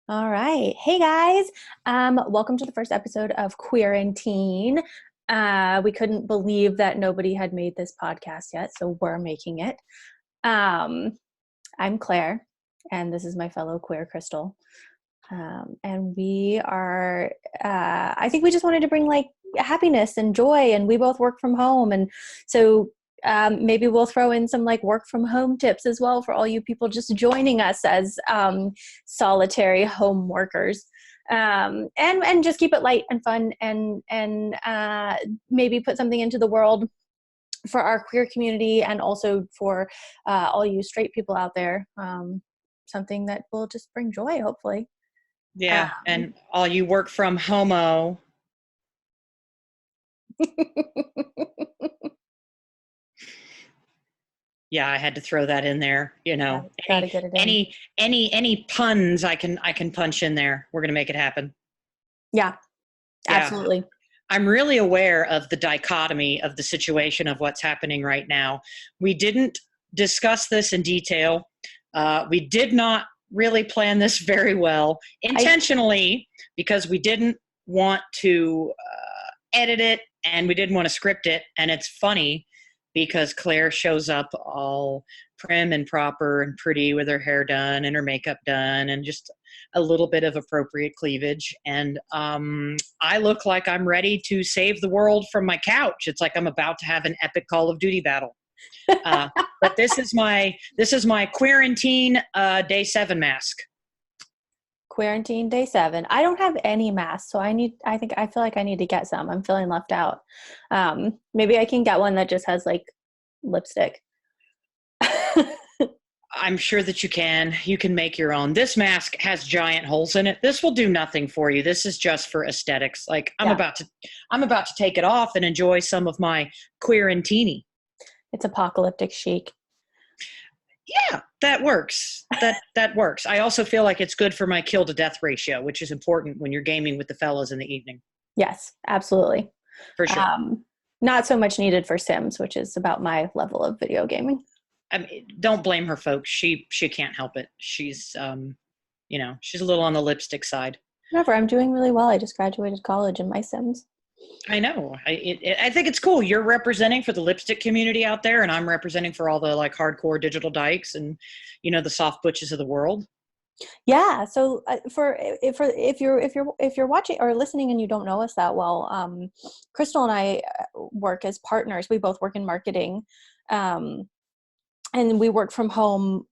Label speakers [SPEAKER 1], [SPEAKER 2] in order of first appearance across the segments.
[SPEAKER 1] All right. Hey guys. Welcome to the first episode of Queerintine. We couldn't believe that nobody had made this podcast yet, so we're making it. Um, I'm Claire, and this is my fellow queer Crystal. And we are, I think we just wanted to bring like happiness and joy, and we both work from home. And so maybe we'll throw in some like work from home tips as well for all you people just joining us as solitary home workers. And just keep it light and fun and maybe put something into the world for our queer community and also for all you straight people out there. Something that will just bring joy, hopefully.
[SPEAKER 2] Yeah, and all you work from homo. Yeah, I had to throw that in there.
[SPEAKER 1] Gotta get it in.
[SPEAKER 2] Any puns I can punch in there. We're gonna make it happen.
[SPEAKER 1] Yeah,
[SPEAKER 2] Yeah.
[SPEAKER 1] absolutely.
[SPEAKER 2] I'm really aware of the dichotomy of the situation of what's happening right now. We didn't discuss this in detail. We did not really plan this very well intentionally because we didn't want to edit it and we didn't want to script it. And it's funny because Claire shows up all prim and proper and pretty with her hair done and her makeup done and just a little bit of appropriate cleavage. And I look like I'm ready to save the world from my couch. It's like I'm about to have an epic Call of Duty battle. But this is my Queerintine day 7 mask.
[SPEAKER 1] Quarantine day 7. I don't have any masks, so I feel like I need to get some. I'm feeling left out. Maybe I can get one that just has like lipstick.
[SPEAKER 2] I'm sure that you can. You can make your own. This mask has giant holes in it. This will do nothing for you. This is just for aesthetics. Like I'm about to take it off and enjoy some of my Queerintini.
[SPEAKER 1] It's apocalyptic chic.
[SPEAKER 2] Yeah, that works. That works. I also feel like it's good for my kill to death ratio, which is important when you're gaming with the fellas in the evening.
[SPEAKER 1] Yes, absolutely.
[SPEAKER 2] For sure.
[SPEAKER 1] Not so much needed for Sims, which is about my level of video gaming.
[SPEAKER 2] I mean, don't blame her, folks. She can't help it. She's she's a little on the lipstick side.
[SPEAKER 1] Whatever, I'm doing really well. I just graduated college in my Sims.
[SPEAKER 2] I know. I think it's cool. You're representing for the lipstick community out there, and I'm representing for all the like hardcore digital dykes and the soft butches of the world.
[SPEAKER 1] Yeah. So if you're watching or listening and you don't know us that well, Crystal and I work as partners. We both work in marketing, and we work from home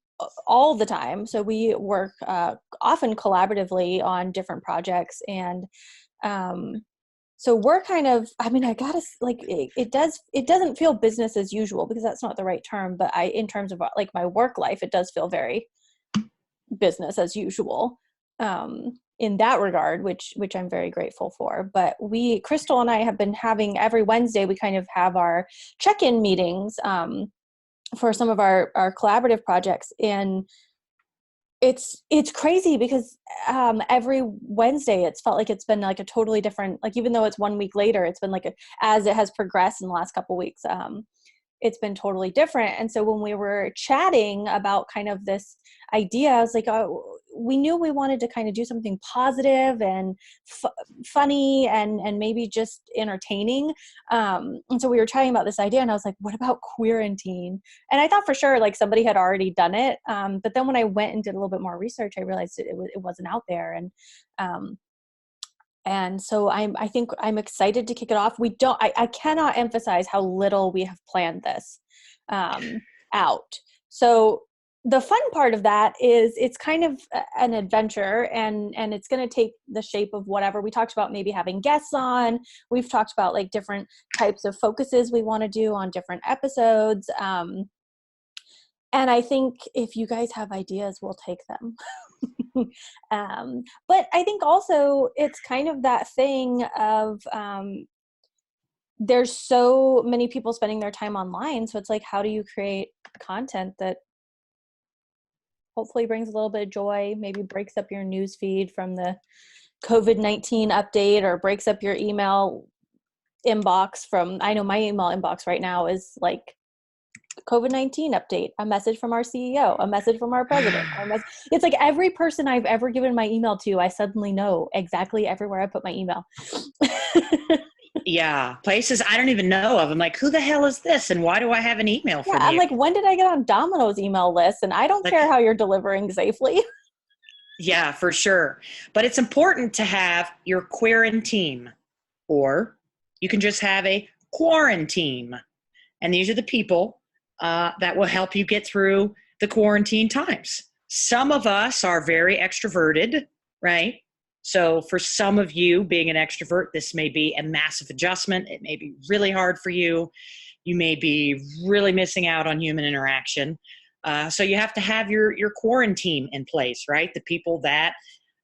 [SPEAKER 1] all the time. So we work often collaboratively on different projects and. So we're kind of, I mean, I gotta like, it doesn't feel business as usual because that's not the right term, but in terms of like my work life, it does feel very business as usual in that regard, which I'm very grateful for. But Crystal and I have been having every Wednesday, we kind of have our check-in meetings for some of our collaborative projects. And it's crazy because every Wednesday it's felt like it's been like a totally different, like even though it's 1 week later, it's been like as it has progressed in the last couple of weeks, it's been totally different. And so when we were chatting about kind of this idea, I was like, oh, we knew we wanted to kind of do something positive and funny and maybe just entertaining. And so we were chatting about this idea and I was like, what about Queerintine? And I thought for sure like somebody had already done it. But then when I went and did a little bit more research, I realized it wasn't out there. And so I think I'm excited to kick it off. I cannot emphasize how little we have planned this out. So the fun part of that is it's kind of an adventure and it's going to take the shape of whatever. We talked about maybe having guests on. We've talked about like different types of focuses we want to do on different episodes. And I think if you guys have ideas, we'll take them. But I think also it's kind of that thing of there's so many people spending their time online. So it's like, how do you create content that hopefully brings a little bit of joy, maybe breaks up your news feed from the COVID-19 update or breaks up your email inbox I know my email inbox right now is like COVID-19 update, a message from our CEO, a message from our president. It's like every person I've ever given my email to, I suddenly know exactly everywhere I put my email.
[SPEAKER 2] Yeah, places I don't even know of. I'm like, who the hell is this? And why do I have an email from
[SPEAKER 1] I'm
[SPEAKER 2] you?
[SPEAKER 1] like, when did I get on Domino's email list? And I don't care how you're delivering safely.
[SPEAKER 2] Yeah, for sure. But it's important to have your Queerintine, or you can just have a Quaranteam. And these are the people that will help you get through the quarantine times. Some of us are very extroverted, right? So for some of you, being an extrovert, this may be a massive adjustment. It may be really hard for you. You may be really missing out on human interaction. So you have to have your Quaranteam in place, right? The people that,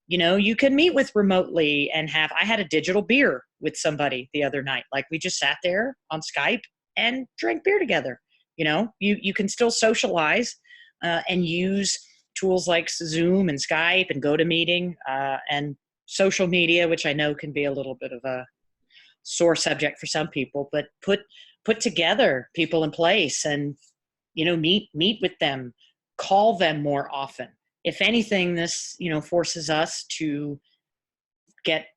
[SPEAKER 2] you can meet with remotely and have. I had a digital beer with somebody the other night. Like, we just sat there on Skype and drank beer together. You can still socialize and use tools like Zoom and Skype and GoToMeeting and social media, which I know can be a little bit of a sore subject for some people, but put together people in place and, meet with them, call them more often. If anything, this, forces us to get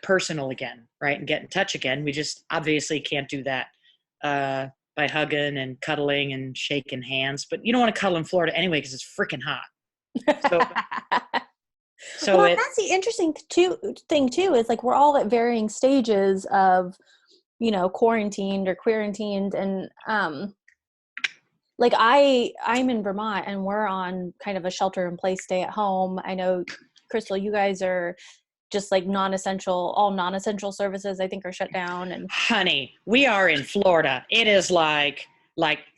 [SPEAKER 2] personal again, right? And get in touch again. We just obviously can't do that by hugging and cuddling and shaking hands, but you don't want to cuddle in Florida anyway, because it's freaking hot. So
[SPEAKER 1] well, that's the interesting thing too, is like, we're all at varying stages of, quarantined or queerantined. And like I'm in Vermont and we're on kind of a shelter in place, stay at home. I know, Crystal, you guys are just like all non-essential services, I think, are shut down. And
[SPEAKER 2] honey, we are in Florida. It is like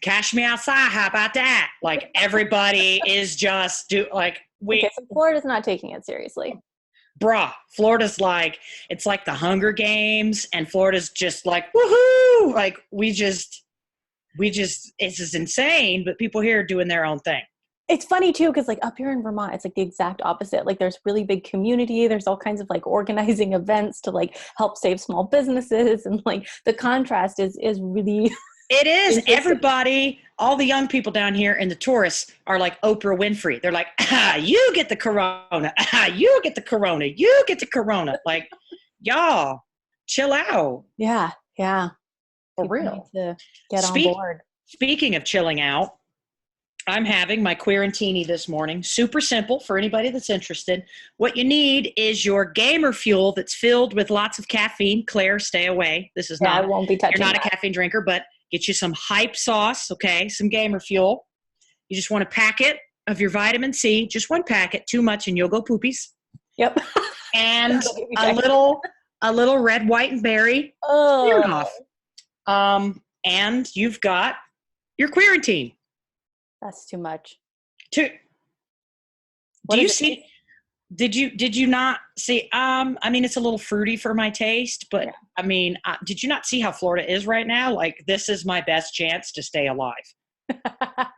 [SPEAKER 2] cash me outside. How about that? Like, everybody is just
[SPEAKER 1] okay, so Florida's not taking it seriously.
[SPEAKER 2] Florida's like, it's like the Hunger Games, and Florida's just like, woohoo! Like, it's just insane, but people here are doing their own thing.
[SPEAKER 1] It's funny too, because like up here in Vermont, it's like the exact opposite. Like, there's really big community. There's all kinds of like organizing events to like help save small businesses. And like the contrast is really
[SPEAKER 2] It is. Everybody, all the young people down here and the tourists are like Oprah Winfrey. They're like, you get the corona. You get the corona. You get the corona. Like, y'all, chill out.
[SPEAKER 1] Yeah.
[SPEAKER 2] For
[SPEAKER 1] People
[SPEAKER 2] real.
[SPEAKER 1] need to get on board.
[SPEAKER 2] Speaking of chilling out, I'm having my Queerintini this morning. Super simple for anybody that's interested. What you need is your gamer fuel that's filled with lots of caffeine. Claire, stay away. This is not.
[SPEAKER 1] I won't be touching.
[SPEAKER 2] You're not a caffeine drinker, but get you some hype sauce, okay? Some gamer fuel. You just want a packet of your vitamin C, just one packet. Too much and you'll go poopies.
[SPEAKER 1] Yep.
[SPEAKER 2] And a little red, white, and berry.
[SPEAKER 1] Oh.
[SPEAKER 2] And you've got your Queerintine.
[SPEAKER 1] That's too much.
[SPEAKER 2] Do you see? Did you not see? I mean, it's a little fruity for my taste, but yeah. I mean, did you not see how Florida is right now? Like, this is my best chance to stay alive.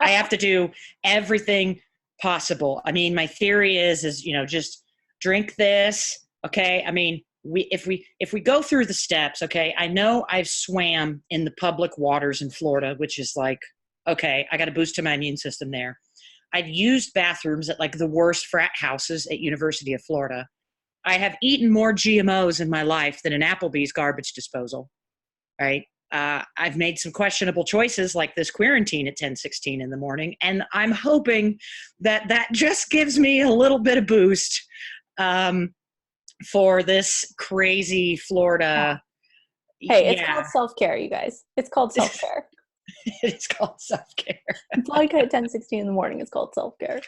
[SPEAKER 2] I have to do everything possible. I mean, my theory is just drink this. Okay. I mean, if we go through the steps, okay, I know I've swam in the public waters in Florida, which is like, okay, I got to boost to my immune system there. I've used bathrooms at like the worst frat houses at University of Florida. I have eaten more GMOs in my life than an Applebee's garbage disposal, right? I've made some questionable choices like this Queerintine at 10:16 in the morning, and I'm hoping that just gives me a little bit of boost for this crazy Florida.
[SPEAKER 1] Hey, it's called self-care, you guys. It's called self-care.
[SPEAKER 2] It's called self-care.
[SPEAKER 1] Vodka at 10:16 in the morning is called self-care.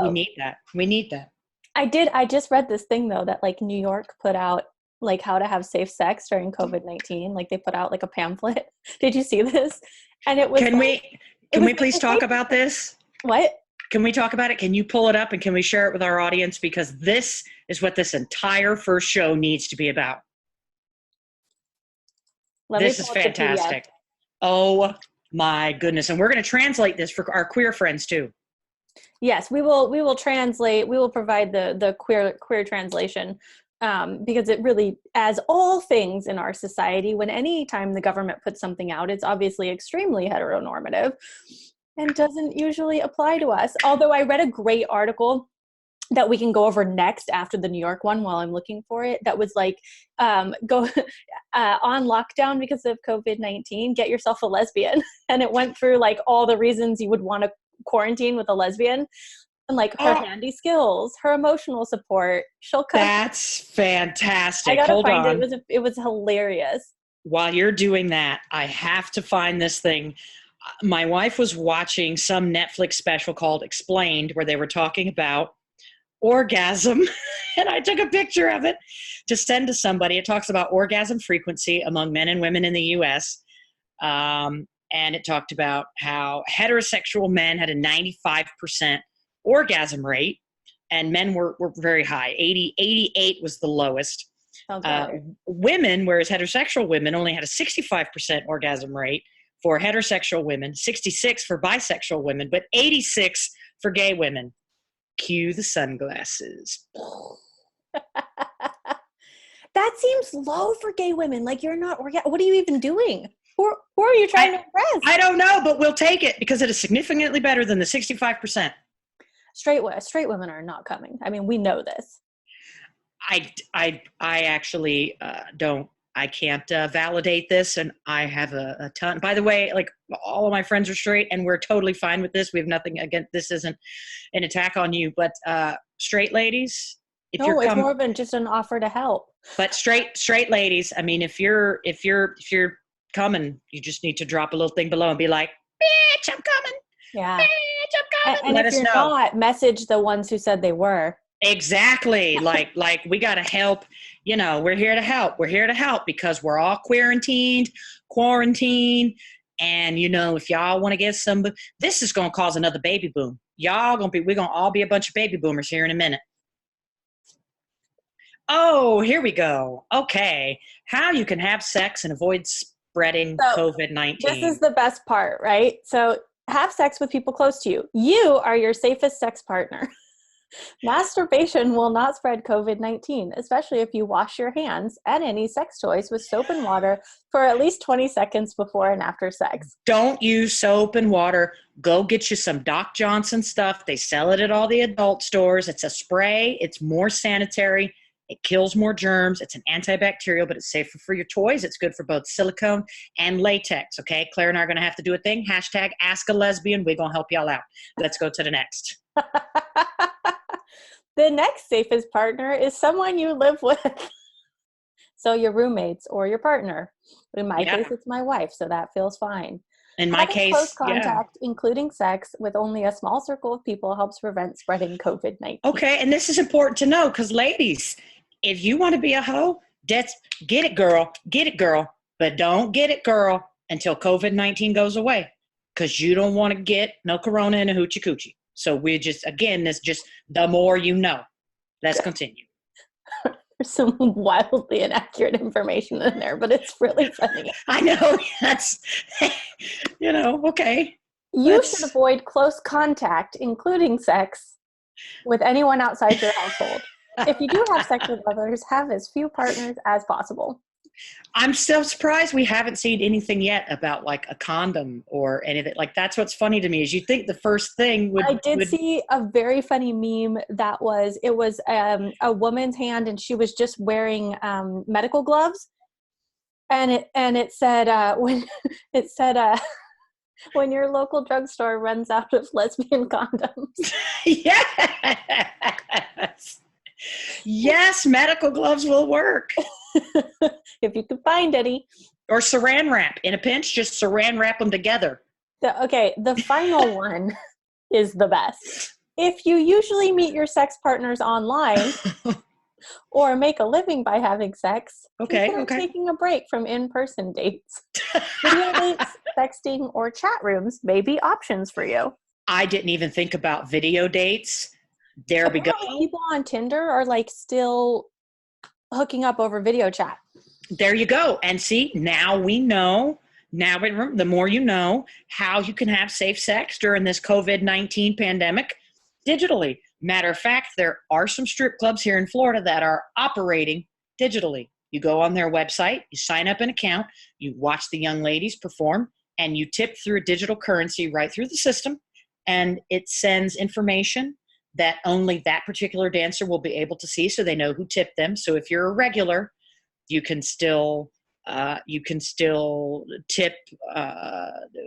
[SPEAKER 2] We need that. We need that.
[SPEAKER 1] I just read this thing though, that like New York put out like how to have safe sex during COVID-19. Like, they put out like a pamphlet. Did you see this? And it was. Can
[SPEAKER 2] we please talk about this?
[SPEAKER 1] What?
[SPEAKER 2] Can we talk about it? Can you pull it up and can we share it with our audience? Because this is what this entire first show needs to be about. This is fantastic. Oh my goodness. And we're going to translate this for our queer friends too.
[SPEAKER 1] Yes, we will translate. We will provide the queer translation. because it really, as all things in our society, when any time the government puts something out, it's obviously extremely heteronormative and doesn't usually apply to us. Although I read a great article that we can go over next after the New York one while I'm looking for it, that was like, go on lockdown because of COVID-19, get yourself a lesbian. And it went through like all the reasons you would want to quarantine with a lesbian, and like her handy skills, her emotional support. She'll come.
[SPEAKER 2] That's fantastic.
[SPEAKER 1] I gotta
[SPEAKER 2] Hold
[SPEAKER 1] find
[SPEAKER 2] on.
[SPEAKER 1] it was hilarious.
[SPEAKER 2] While you're doing that, I have to find this thing. My wife was watching some Netflix special called Explained, where they were talking about orgasm, and I took a picture of it to send to somebody. It talks about orgasm frequency among men and women in the U.S., and it talked about how heterosexual men had a 95% orgasm rate, and men were very high. 88 was the lowest. Women, whereas heterosexual women only had a 65% orgasm rate for heterosexual women, 66 for bisexual women, but 86 for gay women. Cue the sunglasses.
[SPEAKER 1] That seems low for gay women. Like, you're not, what are you even doing? Who are you trying to impress?
[SPEAKER 2] I don't know, but we'll take it because it is significantly better than the 65%.
[SPEAKER 1] Straight women are not coming. I mean, we know this.
[SPEAKER 2] I actually don't. I can't validate this, and I have a ton. By the way, like, all of my friends are straight, and we're totally fine with this. We have nothing against. This isn't an attack on you, but straight ladies,
[SPEAKER 1] it's more than just an offer to help.
[SPEAKER 2] But straight ladies, I mean, if you're coming, you just need to drop a little thing below and be like, "Bitch, I'm coming."
[SPEAKER 1] Yeah.
[SPEAKER 2] Bitch, I'm coming.
[SPEAKER 1] And if you're not, message the ones who said they were.
[SPEAKER 2] Exactly. like we got to help. You know, we're here to help. We're here to help because we're all quarantined. And, you know, if y'all want to get some, this is going to cause another baby boom. We're going to all be a bunch of baby boomers here in a minute. Oh, here we go. Okay. How you can have sex and avoid spreading COVID-19.
[SPEAKER 1] This is the best part, right? So have sex with people close to you. You are your safest sex partner. Masturbation will not spread COVID-19, especially if you wash your hands and any sex toys with soap and water for at least 20 seconds before and after sex.
[SPEAKER 2] Don't use soap and water. Go get you some Doc Johnson stuff. They sell it at all the adult stores. It's a spray. It's more sanitary. It kills more germs. It's an antibacterial, but it's safer for your toys. It's good for both silicone and latex. Okay, Claire and I are going to have to do a thing. Hashtag ask a lesbian. We're going to help y'all out. Let's go to the next.
[SPEAKER 1] The next safest partner is someone you live with. So your roommates or your partner. In my case, it's my wife, so that feels fine.
[SPEAKER 2] In my case,
[SPEAKER 1] close contact, including sex, with only a small circle of people helps prevent spreading COVID-19.
[SPEAKER 2] Okay, and this is important to know because, ladies, if you want to be a hoe, get it, girl. Get it, girl. But don't get it, girl, until COVID-19 goes away because you don't want to get no corona in a hoochie coochie. So we're just, again, that's just the more you know. Let's continue.
[SPEAKER 1] There's some wildly inaccurate information in there, but it's really funny.
[SPEAKER 2] I know. That's, okay.
[SPEAKER 1] You should avoid close contact, including sex, with anyone outside your household. If you do have sex with others, have as few partners as possible.
[SPEAKER 2] I'm still surprised we haven't seen anything yet about like a condom or anything. Like, that's what's funny to me is you think the first thing would.
[SPEAKER 1] I did see a very funny meme that was a woman's hand and she was just wearing medical gloves, and it said when your local drugstore runs out of lesbian condoms.
[SPEAKER 2] Yes, medical gloves will work.
[SPEAKER 1] If you can find any.
[SPEAKER 2] Or saran wrap. In a pinch, just saran wrap them together.
[SPEAKER 1] The final one is the best. If you usually meet your sex partners online or make a living by having sex, consider taking a break from in-person dates. Video dates, sexting, or chat rooms may be options for you.
[SPEAKER 2] I didn't even think about video dates. There we go.
[SPEAKER 1] People on Tinder are like still hooking up over video chat.
[SPEAKER 2] There you go. And see, now we know, the more you know, how you can have safe sex during this COVID-19 pandemic digitally. Matter of fact, there are some strip clubs here in Florida that are operating digitally. You go on their website, you sign up an account, you watch the young ladies perform, and you tip through a digital currency right through the system, and it sends information that only that particular dancer will be able to see, so they know who tipped them. So if you're a regular, you can still tip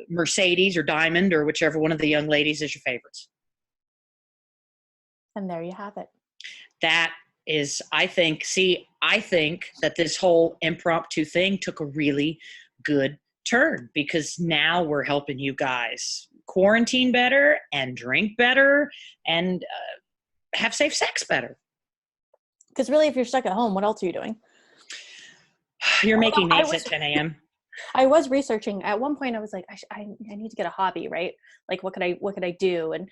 [SPEAKER 2] Mercedes or Diamond or whichever one of the young ladies is your favorites.
[SPEAKER 1] And there you have it.
[SPEAKER 2] That is, I think that this whole impromptu thing took a really good turn, because now we're helping you guys quarantine better and drink better and have safe sex better.
[SPEAKER 1] Because really, if you're stuck at home, what else are you doing?
[SPEAKER 2] You're making names at 10 a.m.
[SPEAKER 1] I was researching. At one point, I was like, I need to get a hobby, right? Like, what could I do? And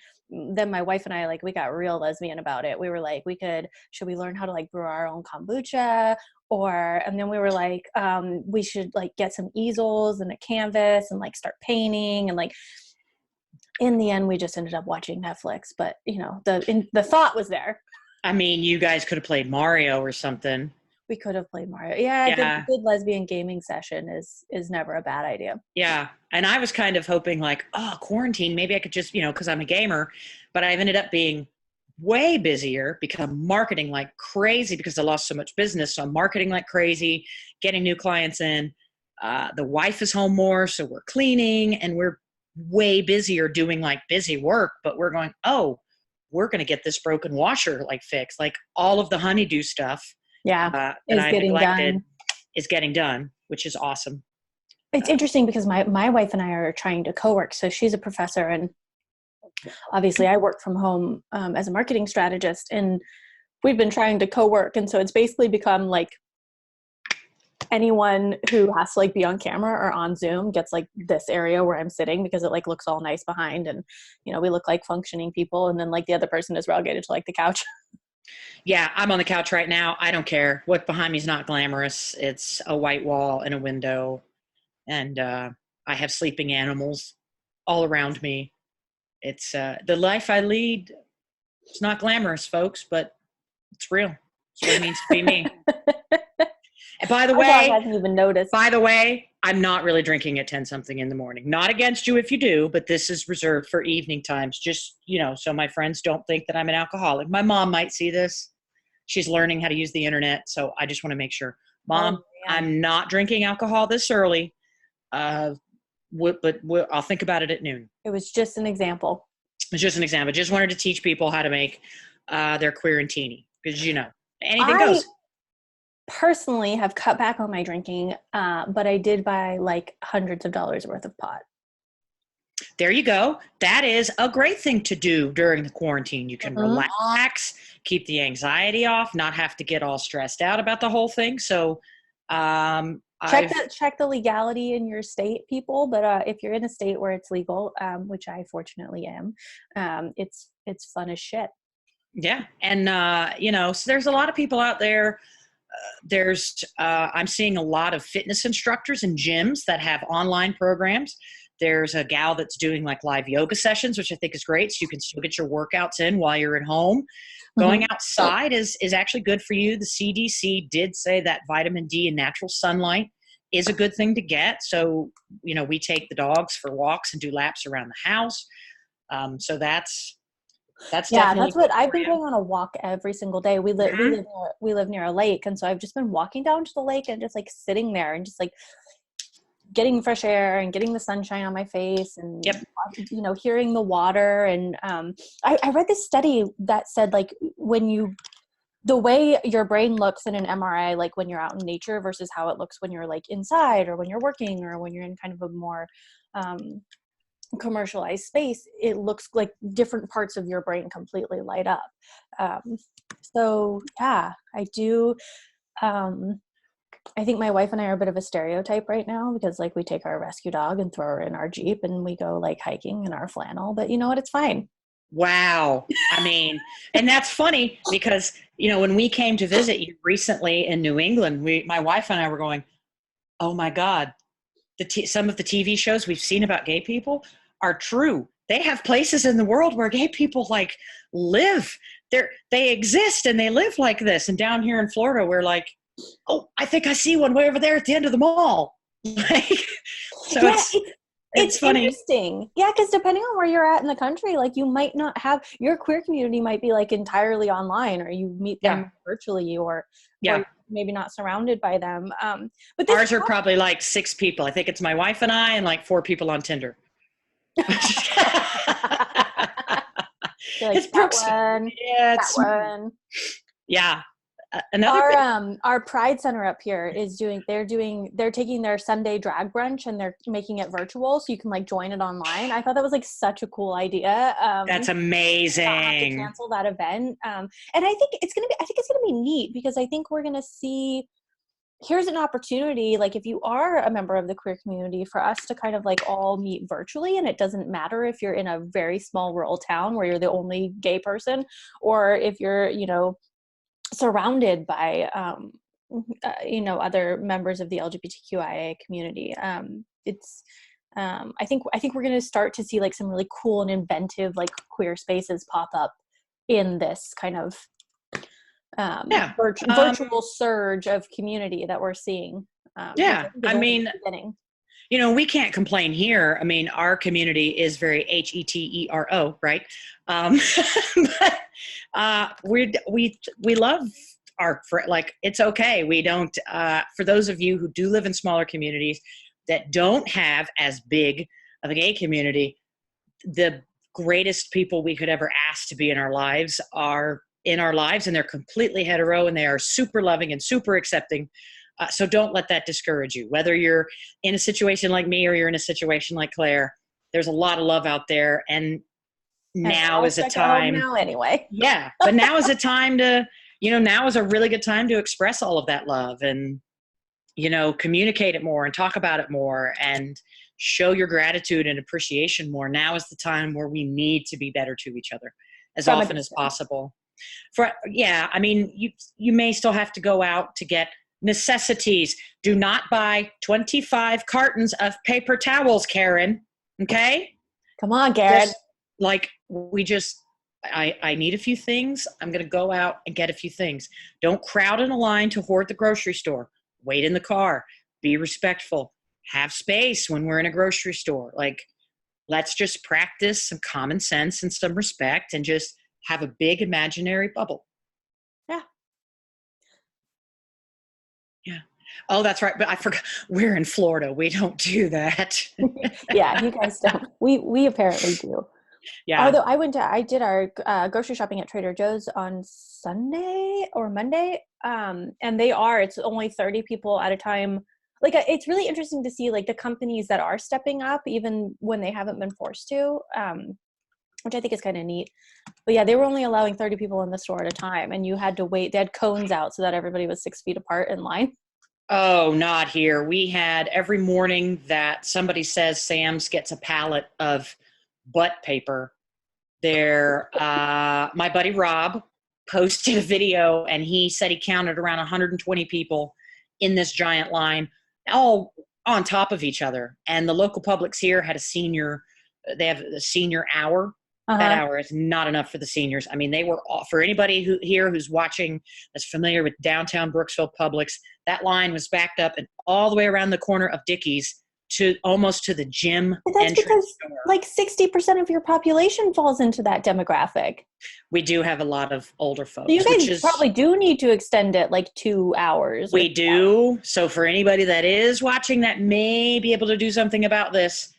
[SPEAKER 1] then my wife and I, like, we got real lesbian about it. We were like, should we learn how to like brew our own kombucha? And then we were like, we should like get some easels and a canvas and like start painting. And like, in the end, we just ended up watching Netflix. But you know, the thought was there.
[SPEAKER 2] I mean, you guys could have played Mario or something.
[SPEAKER 1] We could have played Mario. Yeah. Good lesbian gaming session is never a bad idea.
[SPEAKER 2] Yeah. And I was kind of hoping like, quarantine, maybe I could just, because I'm a gamer, but I've ended up being way busier because I'm marketing like crazy because I lost so much business. So I'm marketing like crazy, getting new clients in. The wife is home more, so we're cleaning and we're way busier doing like busy work, but we're going, we're going to get this broken washer like fixed. Like all of the honeydew stuff.
[SPEAKER 1] Yeah,
[SPEAKER 2] that I neglected is getting done, which is awesome.
[SPEAKER 1] It's interesting because my wife and I are trying to co-work. So she's a professor, and obviously I work from home as a marketing strategist, and we've been trying to co-work. And so it's basically become like anyone who has to like be on camera or on Zoom gets like this area where I'm sitting because it like looks all nice behind, and we look like functioning people. And then like the other person is relegated to like the couch.
[SPEAKER 2] Yeah, I'm on the couch right now. I don't care. What behind me is not glamorous. It's a white wall and a window. And I have sleeping animals all around me. It's the life I lead. It's not glamorous, folks, but it's real. It's what it means to be me. And by the way,
[SPEAKER 1] I hadn't even noticed.
[SPEAKER 2] By the way, I'm not really drinking at 10 something in the morning. Not against you if you do, but this is reserved for evening times. Just, so my friends don't think that I'm an alcoholic. My mom might see this. She's learning how to use the internet. So I just want to make sure, Mom, I'm not drinking alcohol this early. I'll think about it at noon.
[SPEAKER 1] It was just an example.
[SPEAKER 2] It's just an example. Just wanted to teach people how to make their Queerintini, because anything goes.
[SPEAKER 1] Personally have cut back on my drinking, but I did buy like hundreds of dollars worth of pot.
[SPEAKER 2] There you go. That is a great thing to do during the quarantine. You can relax, keep the anxiety off, not have to get all stressed out about the whole thing. So
[SPEAKER 1] check the legality in your state, people. But if you're in a state where it's legal, which I fortunately am, it's fun as shit.
[SPEAKER 2] Yeah. And, so there's a lot of people out there. I'm seeing a lot of fitness instructors and gyms that have online programs. There's a gal that's doing like live yoga sessions, which I think is great. So you can still get your workouts in while you're at home. Going outside is actually good for you. The CDC did say that vitamin D and natural sunlight is a good thing to get. So, we take the dogs for walks and do laps around the house. So that's
[SPEAKER 1] that's what I've been going on a walk every single day. We live near a lake, and so I've just been walking down to the lake and just like sitting there and just like getting fresh air and getting the sunshine on my face and hearing the water. And I read this study that said like the way your brain looks in an MRI, like when you're out in nature versus how it looks when you're like inside or when you're working or when you're in kind of a more commercialized space, it looks like different parts of your brain completely light up. So yeah, I do. I think my wife and I are a bit of a stereotype right now because like we take our rescue dog and throw her in our Jeep and we go like hiking in our flannel, but you know what? It's fine.
[SPEAKER 2] Wow. I mean, and that's funny because, when we came to visit you recently in New England, my wife and I were going, oh my God, some of the TV shows we've seen about gay people are true. They have places in the world where gay people like live. they exist and they live like this. And down here in Florida, we're like, oh, I think I see one way over there at the end of the mall. Like, so
[SPEAKER 1] Yeah,
[SPEAKER 2] it's funny.
[SPEAKER 1] interesting. Yeah, because depending on where you're at in the country, like you might not have your queer community might be like entirely online, or you meet them virtually, or
[SPEAKER 2] Yeah.
[SPEAKER 1] maybe not surrounded by them. But
[SPEAKER 2] Ours are probably like 6 people. I think it's my wife and I and like 4 people on Tinder.
[SPEAKER 1] Like,
[SPEAKER 2] It's Brooks.
[SPEAKER 1] One,
[SPEAKER 2] Yeah,
[SPEAKER 1] that one.
[SPEAKER 2] Yeah. Another
[SPEAKER 1] our Pride Center up here is they're taking their Sunday drag brunch and they're making it virtual, so you can like join it online. I thought that was like such a cool idea.
[SPEAKER 2] That's amazing.
[SPEAKER 1] Not have to cancel that event. And I think it's gonna be neat, because I think we're gonna see, here's an opportunity, like if you are a member of the queer community, for us to kind of like all meet virtually, and it doesn't matter if you're in a very small rural town where you're the only gay person, or if you're, surrounded by other members of the LGBTQIA community. I think we're going to start to see like some really cool and inventive like queer spaces pop up in this kind of virtual surge of community that we're seeing.
[SPEAKER 2] I mean, we can't complain here. I mean, our community is very hetero, right? But we love it's okay. We don't, for those of you who do live in smaller communities that don't have as big of a gay community, the greatest people we could ever ask to be in our lives are in our lives, and they're completely hetero, and they are super loving and super accepting. So don't let that discourage you. Whether you're in a situation like me or you're in a situation like Claire, there's a lot of love out there, and now is a time.
[SPEAKER 1] Now anyway.
[SPEAKER 2] Yeah, but now is a time to, now is a really good time to express all of that love and, communicate it more and talk about it more and show your gratitude and appreciation more. Now is the time where we need to be better to each other as often as possible. I mean, you may still have to go out to get necessities. Do not buy 25 cartons of paper towels, Karen. Okay?
[SPEAKER 1] Come on, Karen.
[SPEAKER 2] I need a few things. I'm going to go out and get a few things. Don't crowd in a line to hoard the grocery store. Wait in the car. Be respectful. Have space when we're in a grocery store. Like, let's just practice some common sense and some respect and just have a big imaginary bubble.
[SPEAKER 1] Yeah.
[SPEAKER 2] Yeah. Oh, that's right. But I forgot, we're in Florida. We don't do that.
[SPEAKER 1] Yeah, you guys don't. We apparently do.
[SPEAKER 2] Yeah.
[SPEAKER 1] Although I did our grocery shopping at Trader Joe's on Sunday or Monday. And it's only 30 people at a time. Like, it's really interesting to see like the companies that are stepping up, even when they haven't been forced to, which I think is kind of neat. But yeah, they were only allowing 30 people in the store at a time, and you had to wait. They had cones out so that everybody was 6 feet apart in line.
[SPEAKER 2] Oh, not here. We had every morning that somebody says Sam's gets a pallet of butt paper. My buddy Rob posted a video, and he said he counted around 120 people in this giant line, all on top of each other. And the local Publix here had they have a senior hour. Uh-huh. That hour is not enough for the seniors. I mean, they were all, for anybody who's watching that's familiar with downtown Brooksville Publix, that line was backed up and all the way around the corner of Dickey's to almost to the gym.
[SPEAKER 1] But that's because like 60% of your population falls into that demographic.
[SPEAKER 2] We do have a lot of older folks.
[SPEAKER 1] So you guys probably do need to extend it like 2 hours.
[SPEAKER 2] We do. So for anybody that is watching that may be able to do something about this,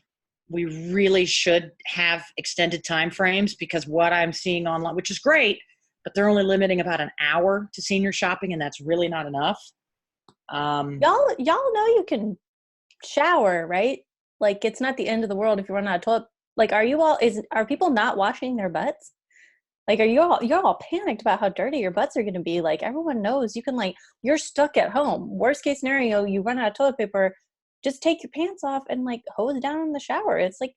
[SPEAKER 2] we really should have extended time frames, because what I'm seeing online, which is great, but they're only limiting about an hour to senior shopping, and that's really not enough.
[SPEAKER 1] Y'all know you can shower, right? Like, it's not the end of the world if you run out of toilet. Like, are people not washing their butts? Like, you're all panicked about how dirty your butts are going to be. Like, everyone knows you can, like, you're stuck at home. Worst case scenario, you run out of toilet paper. Just take your pants off and like hose down in the shower. It's like,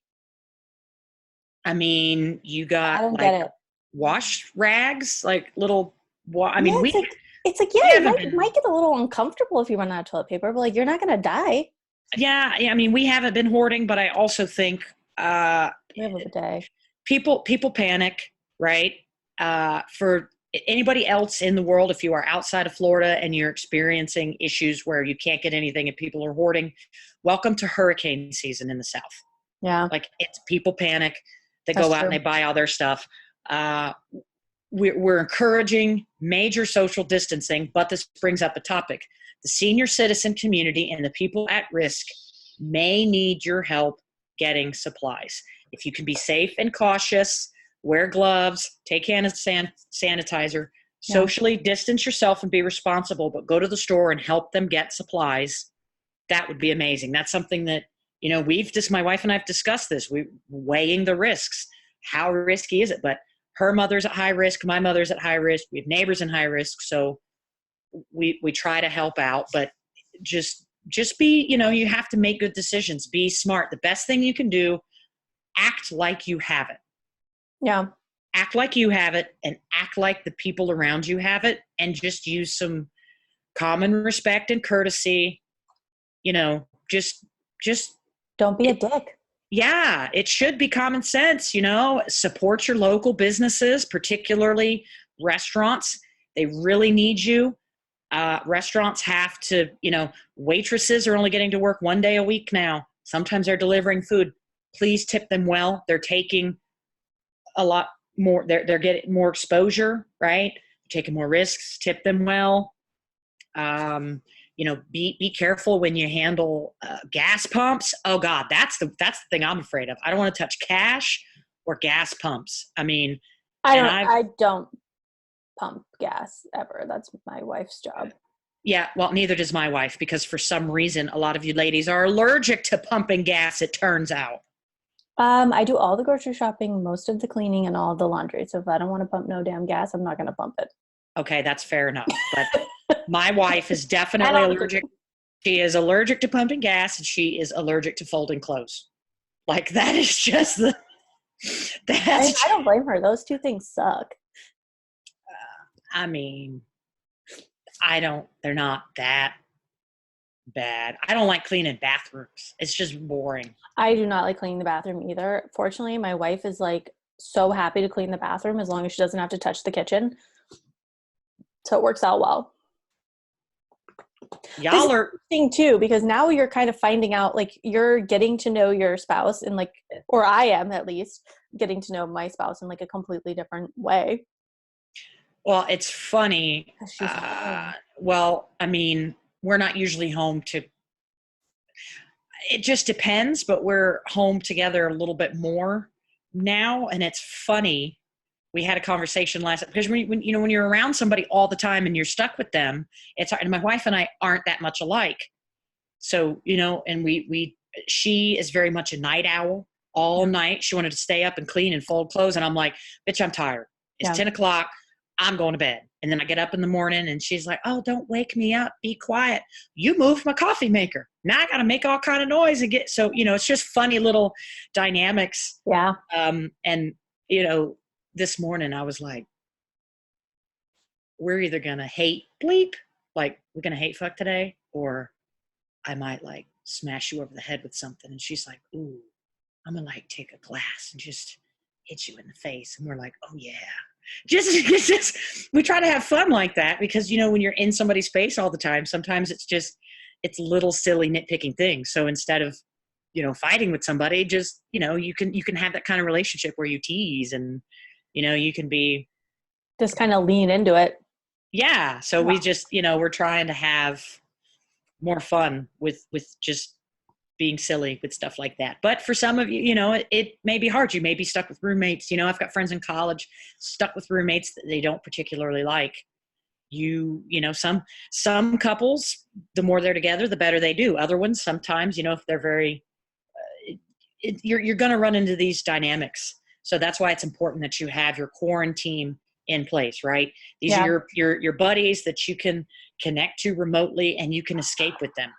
[SPEAKER 2] I mean, you got like wash rags, like little. I mean,
[SPEAKER 1] it's like it might get a little uncomfortable if you run out of toilet paper, but like you're not gonna die.
[SPEAKER 2] Yeah. I mean, we haven't been hoarding, but I also think
[SPEAKER 1] we have a bidet.
[SPEAKER 2] People panic, right? For anybody else in the world, if you are outside of Florida and you're experiencing issues where you can't get anything and people are hoarding, welcome to hurricane season in the South.
[SPEAKER 1] Yeah.
[SPEAKER 2] Like, it's people panic. They
[SPEAKER 1] That's
[SPEAKER 2] go out
[SPEAKER 1] true.
[SPEAKER 2] and they buy all their stuff. We're encouraging major social distancing, but this brings up a topic. The senior citizen community and the people at risk may need your help getting supplies. If you can be safe and cautious, wear gloves, take hand sanitizer, socially distance yourself and be responsible, but go to the store and help them get supplies. That would be amazing. That's something that, my wife and I have discussed this. We're weighing the risks. How risky is it? But her mother's at high risk. My mother's at high risk. We have neighbors in high risk. So we try to help out, but just be, you have to make good decisions. Be smart. The best thing you can do, act like you have it.
[SPEAKER 1] Yeah.
[SPEAKER 2] Act like you have it, and act like the people around you have it, and just use some common respect and courtesy. Just
[SPEAKER 1] don't be a dick.
[SPEAKER 2] Yeah, it should be common sense, support your local businesses, particularly restaurants. They really need you. Restaurants have to, waitresses are only getting to work 1 day a week now. Sometimes they're delivering food. Please tip them well. They're taking a lot more. They're getting more exposure, right? They're taking more risks. Tip them well. Be careful when you handle gas pumps. Oh God, that's the thing I'm afraid of. I don't want to touch cash or gas pumps. I mean,
[SPEAKER 1] I don't pump gas ever. That's my wife's job.
[SPEAKER 2] Yeah, well, neither does my wife, because for some reason, a lot of you ladies are allergic to pumping gas, it turns out.
[SPEAKER 1] I do all the grocery shopping, most of the cleaning, and all the laundry. So if I don't want to pump no damn gas, I'm not going to pump it.
[SPEAKER 2] Okay, that's fair enough. But my wife is definitely allergic. She is allergic to pumping gas, and she is allergic to folding clothes. Like, that is just
[SPEAKER 1] I don't blame her. Those two things suck.
[SPEAKER 2] They're not that bad. I don't like cleaning bathrooms. It's just boring.
[SPEAKER 1] I do not like cleaning the bathroom either. Fortunately, my wife is like so happy to clean the bathroom as long as she doesn't have to touch the kitchen. So it works out well.
[SPEAKER 2] Y'all are
[SPEAKER 1] interesting too, because now you're kind of finding out, like, you're getting to know your spouse in or I am at least getting to know my spouse in like a completely different way.
[SPEAKER 2] Well, it's funny. We're not usually home it just depends, but we're home together a little bit more now. And it's funny. We had a conversation because when you're around somebody all the time and you're stuck with them, it's hard. And my wife and I aren't that much alike. So, and she is very much a night owl all night. She wanted to stay up and clean and fold clothes. And I'm like, bitch, I'm tired. It's 10 o'clock. I'm going to bed. And then I get up in the morning and she's like, oh, don't wake me up. Be quiet. You moved my coffee maker. Now I got to make all kind of noise and it's just funny little dynamics.
[SPEAKER 1] Yeah.
[SPEAKER 2] And, this morning I was like, we're either going to hate bleep, like we're going to hate fuck today, or I might like smash you over the head with something. And she's like, ooh, I'm going to like take a glass and just hit you in the face. And we're like, oh yeah. Just we try to have fun like that because, when you're in somebody's face all the time, sometimes it's little silly nitpicking things. So instead of, fighting with somebody, just, you can have that kind of relationship where you tease and, you can be
[SPEAKER 1] just kind of lean into it.
[SPEAKER 2] Yeah. So we just, we're trying to have more fun with just being silly with stuff like that. But for some of you, it may be hard. You may be stuck with roommates. I've got friends in college stuck with roommates that they don't particularly like. Some couples, the more they're together, the better they do. Other ones, sometimes, if they're very, you're going to run into these dynamics. So that's why it's important that you have your Quaranteam in place, right? These are your buddies that you can connect to remotely and you can escape with them.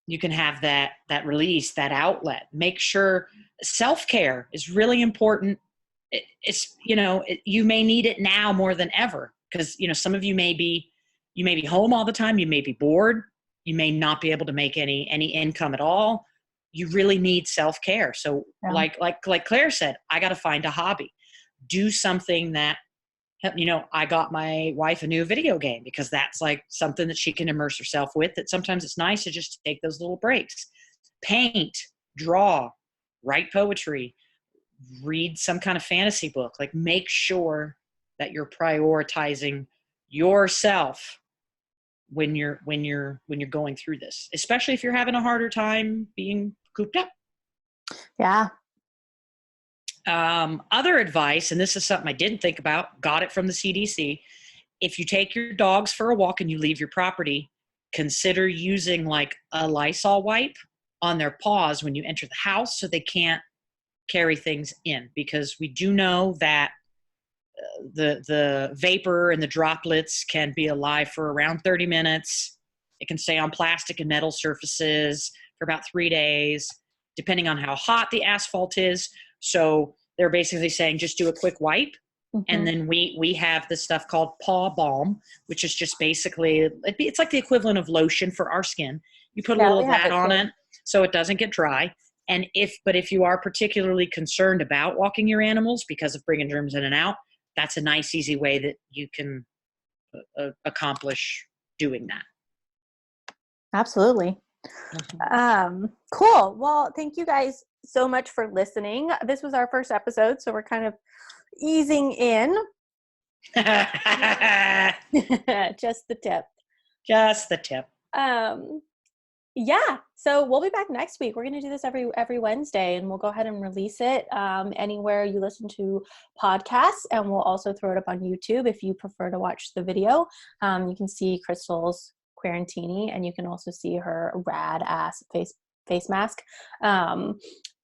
[SPEAKER 2] You can have that release, that outlet. Make sure self-care is really important. You may need it now more than ever because, some of you may be home all the time. You may be bored. You may not be able to make any income at all. you really need self-care. So
[SPEAKER 1] Yeah.
[SPEAKER 2] like Claire said, I got to find a hobby, do something that, I got my wife a new video game because that's like something that she can immerse herself with, that sometimes it's nice to just take those little breaks. Paint, draw, write poetry, read some kind of fantasy book. Like, make sure that you're prioritizing yourself when you're going through this, especially if you're having a harder time being cooped up.
[SPEAKER 1] Yeah.
[SPEAKER 2] Other advice, and this is something I didn't think about, got it from the CDC. If you take your dogs for a walk and you leave your property, consider using like a Lysol wipe on their paws when you enter the house so they can't carry things in, because we do know that the vapor and the droplets can be alive for around 30 minutes. It can stay on plastic and metal surfaces for about 3 days, depending on how hot the asphalt is. So they're basically saying just do a quick wipe. Mm-hmm. And then we have this stuff called paw balm, which is just basically, it's like the equivalent of lotion for our skin. You put a little of that on it so it doesn't get dry. And if you are particularly concerned about walking your animals because of bringing germs in and out, that's a nice, easy way that you can accomplish doing that.
[SPEAKER 1] Absolutely. Mm-hmm. Cool. Well, thank you guys so much for listening. This was our first episode, so we're kind of easing in. Just the tip.
[SPEAKER 2] Just the tip.
[SPEAKER 1] Yeah, so we'll be back next week. We're going to do this every Wednesday, and we'll go ahead and release it anywhere you listen to podcasts, and we'll also throw it up on YouTube if you prefer to watch the video. You can see Crystal's Queerintini, and you can also see her rad ass face mask.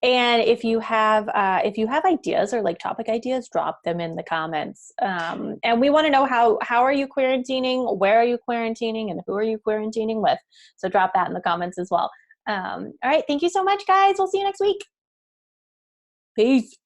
[SPEAKER 1] And if you have ideas or like topic ideas, drop them in the comments. And we want to know how are you quarantining, where are you quarantining, and who are you quarantining with? So drop that in the comments as well. All right. Thank you so much, guys. We'll see you next week. Peace.